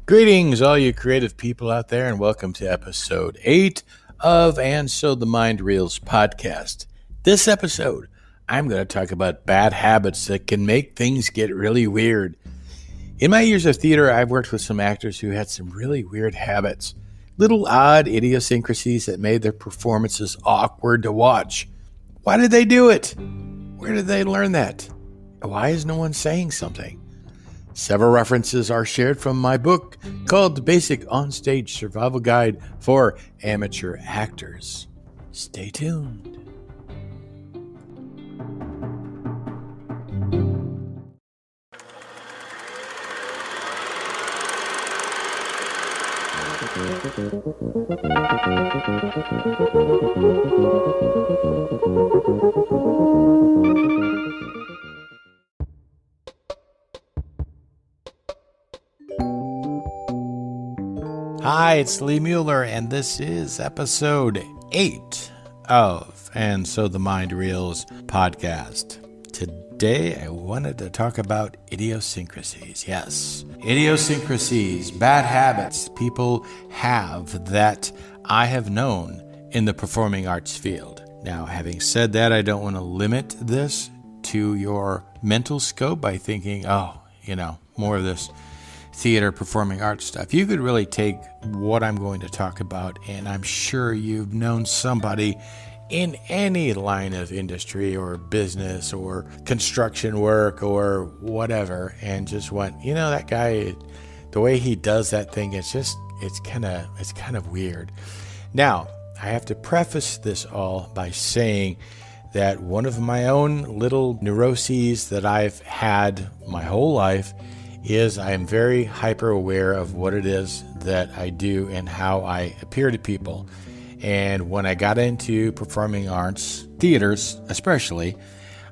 Greetings, all you creative people out there, and welcome to episode 8 of And So the Mind Reels podcast. This episode, I'm going to talk about bad habits that can make things get really weird. In my years of theater, I've worked with some actors who had some really weird habits, little odd idiosyncrasies that made their performances awkward to watch. Why did they do it? Where did they learn that? Why is no one saying something? Several references are shared from my book called The Basic Onstage Survival Guide for Amateur Actors. Stay tuned. Hi, it's Lee Mueller, and this is episode 8 of And So the Mind Reels podcast. Today, I wanted to talk about idiosyncrasies. Yes, idiosyncrasies, bad habits people have that I have known in the performing arts field. Now, having said that, I don't want to limit this to your mental scope by thinking, more of this theater, performing arts stuff. You could really take what I'm going to talk about, and I'm sure you've known somebody in any line of industry or business or construction work or whatever, and just went, that guy, the way he does that thing, it's kind of weird. Now, I have to preface this all by saying that one of my own little neuroses that I've had my whole life is I am very hyper aware of what it is that I do and how I appear to people. And when I got into performing arts, theaters especially,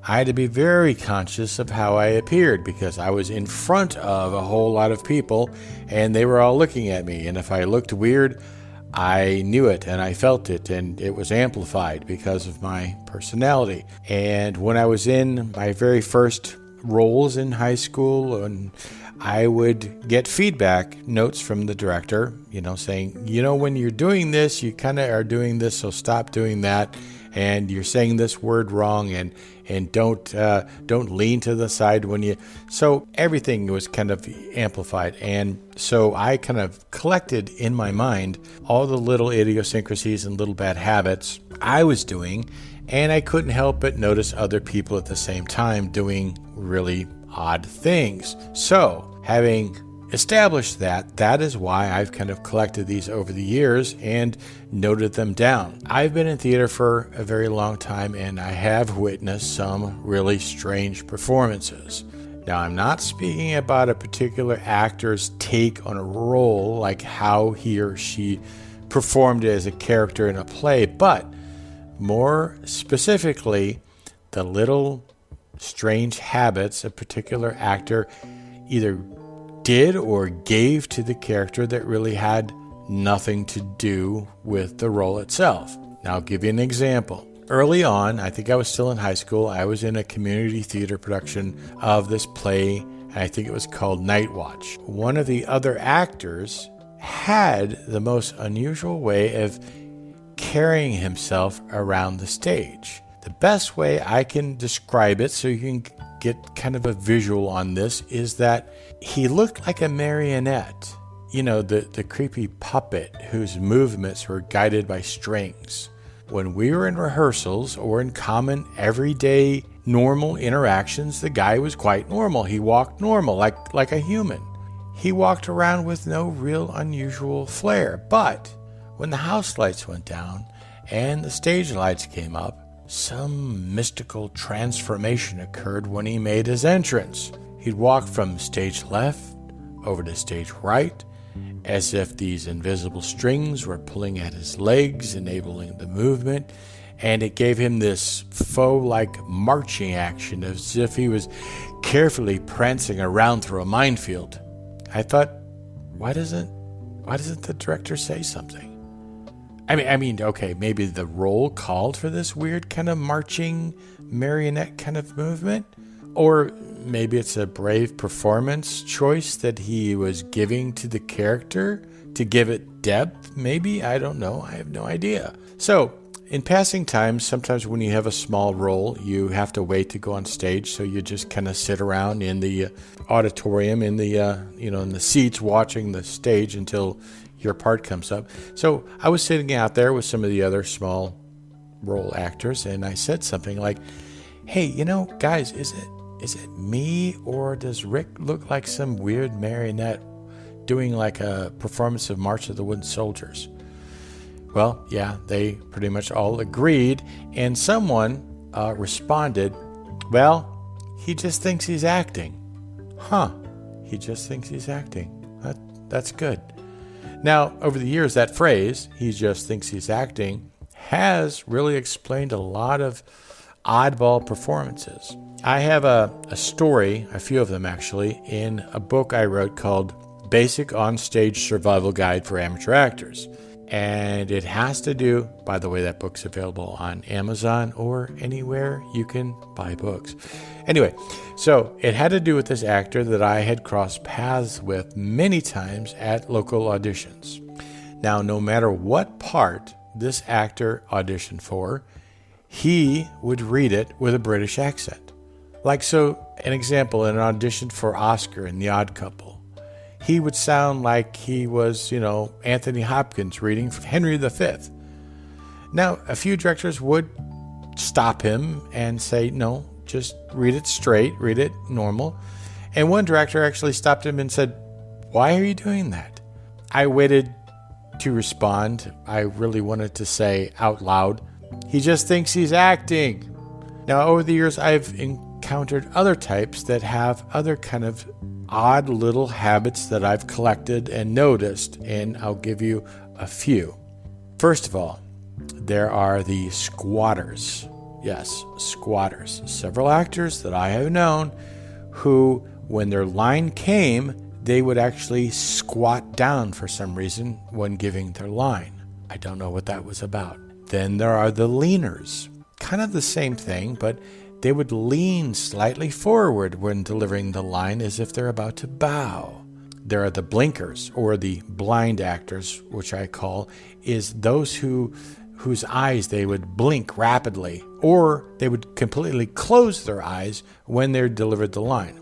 I had to be very conscious of how I appeared because I was in front of a whole lot of people and they were all looking at me. And if I looked weird, I knew it and I felt it, and it was amplified because of my personality. And when I was in my very first roles in high school, and I would get feedback notes from the director, saying, when you're doing this, you kind of are doing this, so stop doing that, and you're saying this word wrong, and don't lean to the side when you. So everything was kind of amplified, and so I kind of collected in my mind all the little idiosyncrasies and little bad habits I was doing. And I couldn't help but notice other people at the same time doing really odd things. So, having established that is why I've kind of collected these over the years and noted them down. I've been in theater for a very long time, and I have witnessed some really strange performances. Now, I'm not speaking about a particular actor's take on a role, like how he or she performed as a character in a play, but more specifically, the little strange habits a particular actor either did or gave to the character that really had nothing to do with the role itself. Now, I'll give you an example. Early on, I think I was still in high school, I was in a community theater production of this play, and I think it was called Night Watch. One of the other actors had the most unusual way of carrying himself around the stage. The best way I can describe it so you can get kind of a visual on this is that he looked like a marionette. The creepy puppet whose movements were guided by strings. When we were in rehearsals or in common everyday normal interactions, the guy was quite normal. He walked normal, like a human. He walked around with no real unusual flair, but when the house lights went down and the stage lights came up, some mystical transformation occurred when he made his entrance. He'd walk from stage left over to stage right, as if these invisible strings were pulling at his legs, enabling the movement, and it gave him this faux-like marching action, as if he was carefully prancing around through a minefield. I thought, why doesn't the director say something? I mean, okay, maybe the role called for this weird kind of marching marionette kind of movement, Or maybe it's a brave performance choice that he was giving to the character to give it depth, maybe? I don't know. I have no idea. So, in passing time, sometimes when you have a small role, you have to wait to go on stage, so you just kind of sit around in the auditorium, in the in the seats, watching the stage until your part comes up. So I was sitting out there with some of the other small role actors, and I said something like, "Hey, guys, is it me, or does Rick look like some weird marionette doing like a performance of March of the Wooden Soldiers?" Well, yeah, they pretty much all agreed, and someone responded, "Well, he just thinks he's acting." Huh, he just thinks he's acting. That's good. Now, over the years, that phrase, "he just thinks he's acting," has really explained a lot of oddball performances. I have a story, a few of them actually, in a book I wrote called Basic On-Stage Survival Guide for Amateur Actors. And it has to do, by the way, that book's available on Amazon or anywhere you can buy books. Anyway, so it had to do with this actor that I had crossed paths with many times at local auditions. Now, no matter what part this actor auditioned for, he would read it with a British accent. Like, so, an example, in an audition for Oscar in The Odd Couple, he would sound like he was, Anthony Hopkins reading from Henry V. Now, a few directors would stop him and say, "No, just read it straight, read it normal." And one director actually stopped him and said, "Why are you doing that?" I waited to respond. I really wanted to say out loud, "He just thinks he's acting." Now, over the years, I've encountered other types that have other kind of odd little habits that I've collected and noticed, and I'll give you a few. First of all, there are the squatters. Yes, squatters. Several actors that I have known who, when their line came, they would actually squat down for some reason when giving their line. I don't know what that was about. Then there are the leaners. Kind of the same thing, but they would lean slightly forward when delivering the line as if they're about to bow. There are the blinkers, or the blind actors, which I call, is those whose eyes they would blink rapidly, or they would completely close their eyes when they delivered the line.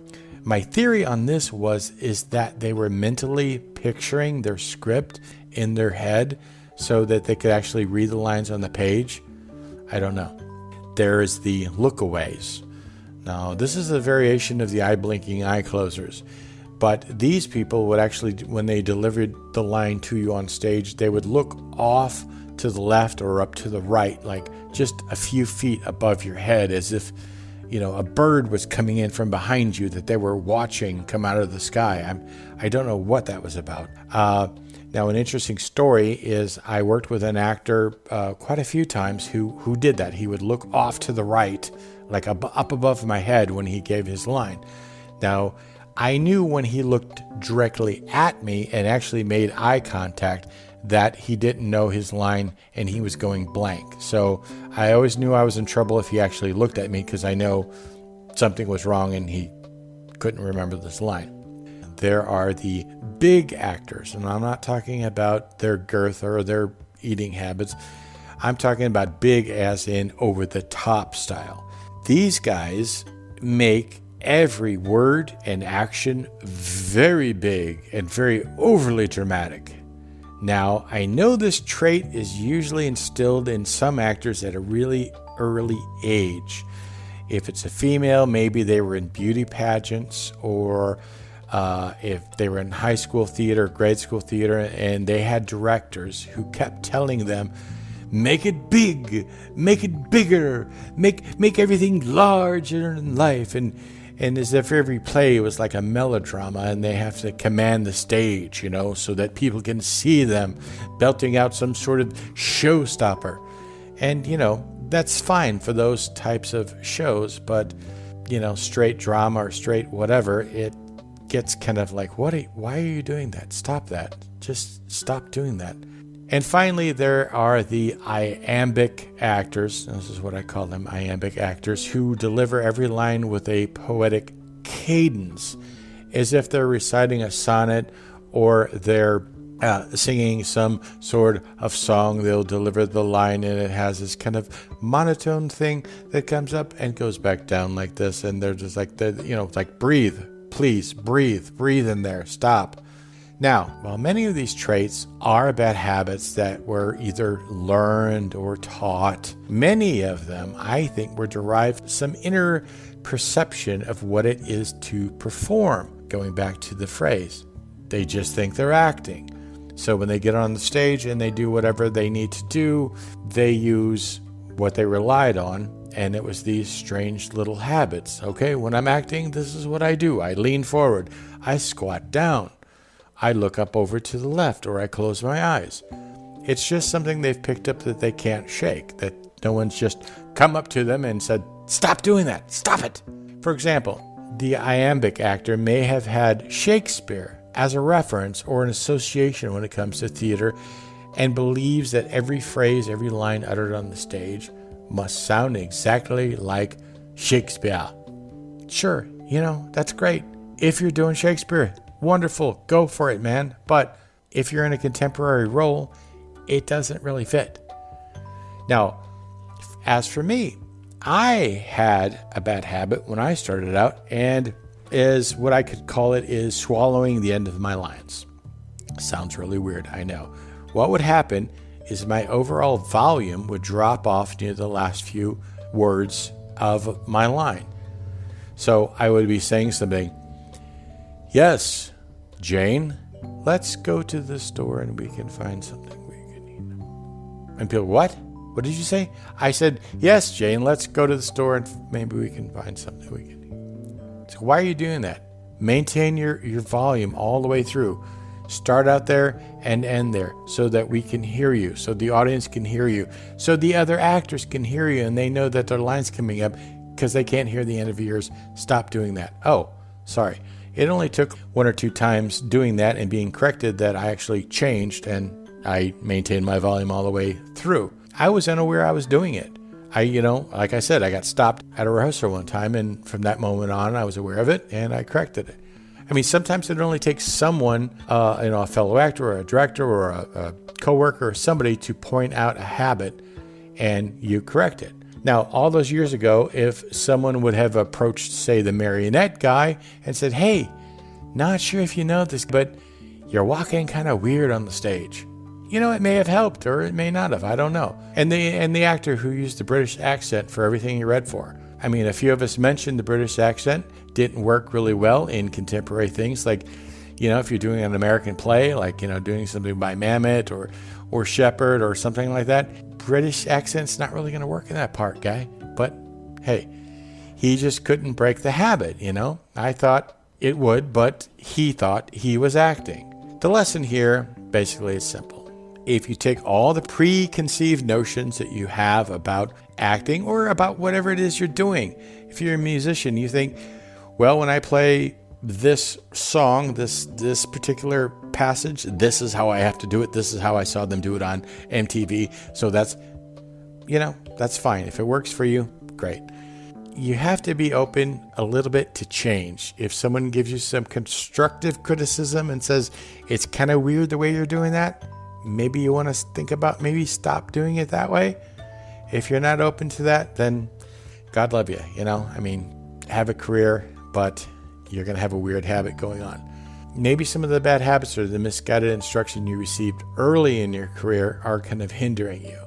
My theory on this is that they were mentally picturing their script in their head so that they could actually read the lines on the page. I don't know. There is the lookaways. Now, this is a variation of the eye-blinking eye closers, but these people would actually, when they delivered the line to you on stage, they would look off to the left or up to the right, like just a few feet above your head, as if, a bird was coming in from behind you that they were watching come out of the sky. I don't know what that was about. Now, an interesting story is I worked with an actor quite a few times who did that. He would look off to the right, like up above my head when he gave his line. Now, I knew when he looked directly at me and actually made eye contact that he didn't know his line and he was going blank. So I always knew I was in trouble if he actually looked at me, because I know something was wrong and he couldn't remember this line. There are the big actors, and I'm not talking about their girth or their eating habits. I'm talking about big as in over-the-top style. These guys make every word and action very big and very overly dramatic. Now, I know this trait is usually instilled in some actors at a really early age. If it's a female, maybe they were in beauty pageants, or if they were in high school theater, grade school theater, and they had directors who kept telling them, "Make it big, make it bigger, make everything larger in life," and as if every play was like a melodrama and they have to command the stage, so that people can see them belting out some sort of showstopper. And, that's fine for those types of shows, but, straight drama or straight whatever, it gets kind of like, why are you doing that? Stop that. Just stop doing that. And finally, there are the Iambic Actors. This is what I call them, Iambic Actors, who deliver every line with a poetic cadence, as if they're reciting a sonnet or they're singing some sort of song. They'll deliver the line and it has this kind of monotone thing that comes up and goes back down like this. And they're just like, like breathe, please breathe in there, stop. Now, while many of these traits are bad habits that were either learned or taught, many of them, I think, were derived from some inner perception of what it is to perform. Going back to the phrase, they just think they're acting. So when they get on the stage and they do whatever they need to do, they use what they relied on, and it was these strange little habits. Okay, when I'm acting, this is what I do. I lean forward. I squat down. I look up over to the left, or I close my eyes. It's just something they've picked up that they can't shake, that no one's just come up to them and said, stop doing that, stop it. For example, the iambic actor may have had Shakespeare as a reference or an association when it comes to theater, and believes that every phrase, every line uttered on the stage must sound exactly like Shakespeare. Sure, that's great. If you're doing Shakespeare, wonderful, go for it, man. But if you're in a contemporary role, it doesn't really fit. Now, as for me, I had a bad habit when I started out, and is what I could call it is swallowing the end of my lines. Sounds really weird, I know. What would happen is my overall volume would drop off near the last few words of my line. So I would be saying something, yes, Jane, let's go to the store and we can find something we can eat. And people, what? What did you say? I said, yes, Jane, let's go to the store and maybe we can find something we can eat. So why are you doing that? Maintain your volume all the way through. Start out there and end there so that we can hear you, so the audience can hear you, so the other actors can hear you and they know that their line's coming up because they can't hear the end of yours. Stop doing that. Oh, sorry. It only took one or two times doing that and being corrected that I actually changed and I maintained my volume all the way through. I was unaware I was doing it. Like I said, I got stopped at a rehearsal one time, and from that moment on, I was aware of it, and I corrected it. I mean, sometimes it only takes someone, a fellow actor or a director or a coworker or somebody to point out a habit, and you correct it. Now, all those years ago, if someone would have approached, say, the marionette guy and said, hey, not sure if you know this, but you're walking kind of weird on the stage. It may have helped or it may not have. I don't know. And the actor who used the British accent for everything he read for. I mean, a few of us mentioned the British accent didn't work really well in contemporary things. Like, if you're doing an American play, like, doing something by Mamet or Shepard or something like that, British accent's not really going to work in that part, guy. But hey, he just couldn't break the habit, I thought it would, but he thought he was acting. The lesson here basically is simple. If you take all the preconceived notions that you have about acting or about whatever it is you're doing, if you're a musician, you think, well, when I play this song, this particular passage, this is how I have to do it. This is how I saw them do it on MTV. So that's fine. If it works for you, great. You have to be open a little bit to change. If someone gives you some constructive criticism and says, it's kind of weird the way you're doing that, maybe you want to think about maybe stop doing it that way. If you're not open to that, then God love you. Have a career, but you're going to have a weird habit going on. Maybe some of the bad habits or the misguided instruction you received early in your career are kind of hindering you.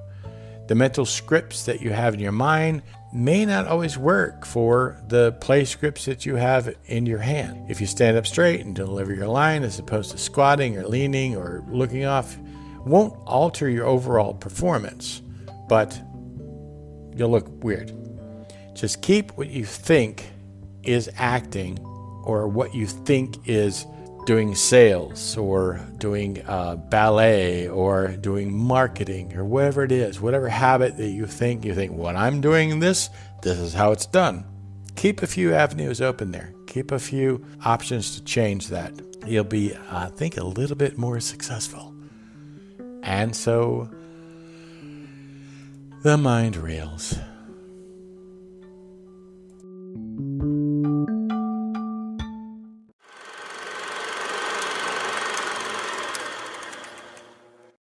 The mental scripts that you have in your mind may not always work for the play scripts that you have in your hand. If you stand up straight and deliver your line as opposed to squatting or leaning or looking off, won't alter your overall performance, but you'll look weird. Just keep what you think is acting or what you think is doing sales or doing ballet or doing marketing or whatever it is, whatever habit that you think, when I'm doing this is how it's done. Keep a few avenues open there. Keep a few options to change that. You'll be, I think, a little bit more successful. And so the mind reels.